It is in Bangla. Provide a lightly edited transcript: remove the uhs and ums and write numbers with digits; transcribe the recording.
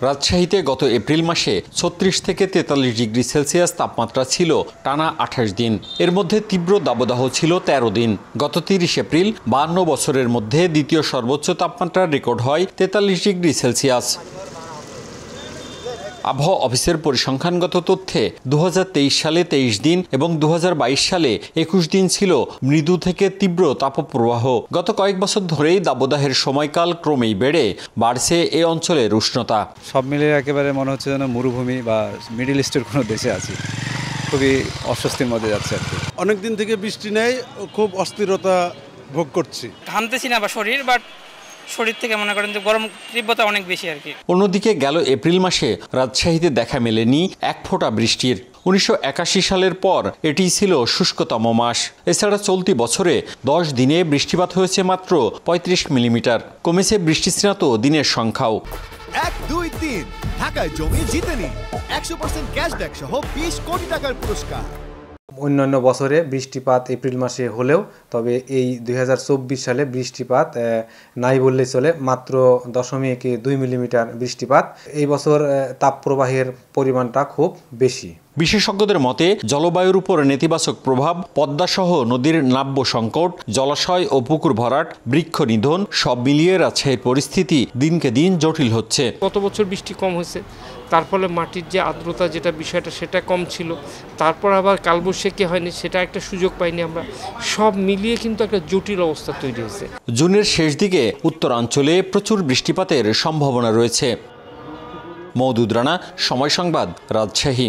রাজশাহীতে গত এপ্রিল মাসে ৩৬ থেকে ৪৩ ডিগ্রি সেলসিয়াস তাপমাত্রা ছিল টানা ২৮ দিন। এর মধ্যে তীব্র দাবদাহ ছিল ১৩ দিন। গত ৩০ এপ্রিল ৫২ বছরের মধ্যে দ্বিতীয় সর্বোচ্চ তাপমাত্রার রেকর্ড হয় ৪৩ ডিগ্রি সেলসিয়াস। আবহাওয়া অফিসের পরিসংখ্যানগত তথ্যে ২০২৩ সালে ২৩ দিন এবং ২০২২ সালে ২১ দিন ছিল মৃদু থেকে তীব্র তাপপ্রবাহ। গত কয়েক বছর ধরেই দাবদাহের সময়কাল ক্রমেই বেড়ে বাড়ছে এ অঞ্চলের উষ্ণতা। সব মিলিয়ে একেবারে মনে হচ্ছে যেন মরুভূমি বা মিডল ইস্টের কোনো দেশে আছি। খুবই অস্বস্তির মধ্যে যাচ্ছে আর কি। অনেকদিন থেকে বৃষ্টি নেই, খুব অস্থিরতা ভোগ করছি। ঘামতেছি না বা শরীর থেকে মনে করেন যে গরম তীব্রতা অনেক বেশি আর কি। অন্যদিকে গেল এপ্রিল মাসে রাজশাহীতে দেখা মেলেনি এক ফোঁটা বৃষ্টির। ১৯৮১ সালের পর এটি ছিল শুষ্কতম মাস। এছাড়া চলতি বছরে ১০ দিনে বৃষ্টিপাত হয়েছে মাত্র ৩৫ মিলিমিটার। কমেছে বৃষ্টিস্নাত দিনের সংখ্যাও। ১, ২, ৩ ঢাকায় জমি জিতে নিন ১০০% ক্যাশব্যাক সহ ২০ কোটি টাকার পুরস্কার। অন্যান্য বছরে বৃষ্টিপাত এপ্রিল মাসে হলেও তবে এই ২০২৪ সালে বৃষ্টিপাত নাই বললেই চলে, মাত্র ০.২ মিলিমিটার বৃষ্টিপাত। এই বছর তাপপ্রবাহের পরিমাণটা খুব বেশি। বিশেষজ্ঞদের মতে জলবায়ুর উপর নেতিবাচক প্রভাব, পদ্মাসহ নদীর নাব্য সংকট, জলাশয় ও পুকুর ভরাট, বৃক্ষ নিধন সব মিলিয়ে রাজশাহীর পরিস্থিতি দিনকে দিন জটিল হচ্ছে। গত বছর বৃষ্টি কম হয়েছে, তার ফলে মাটির যে আর্দ্রতা যেটা বিষয়টা সেটা কম ছিল, তারপর আবার কালবৈশাখী হয়নি, সেটা একটা সুযোগ পাইনি আমরা। সব মিলিয়ে কিন্তু একটা জটিল অবস্থা তৈরি হয়েছে। জুনের শেষ দিকে উত্তরাঞ্চলে প্রচুর বৃষ্টিপাতের সম্ভাবনা রয়েছে। মওদুদ রানা, সময় সংবাদ, রাজশাহী।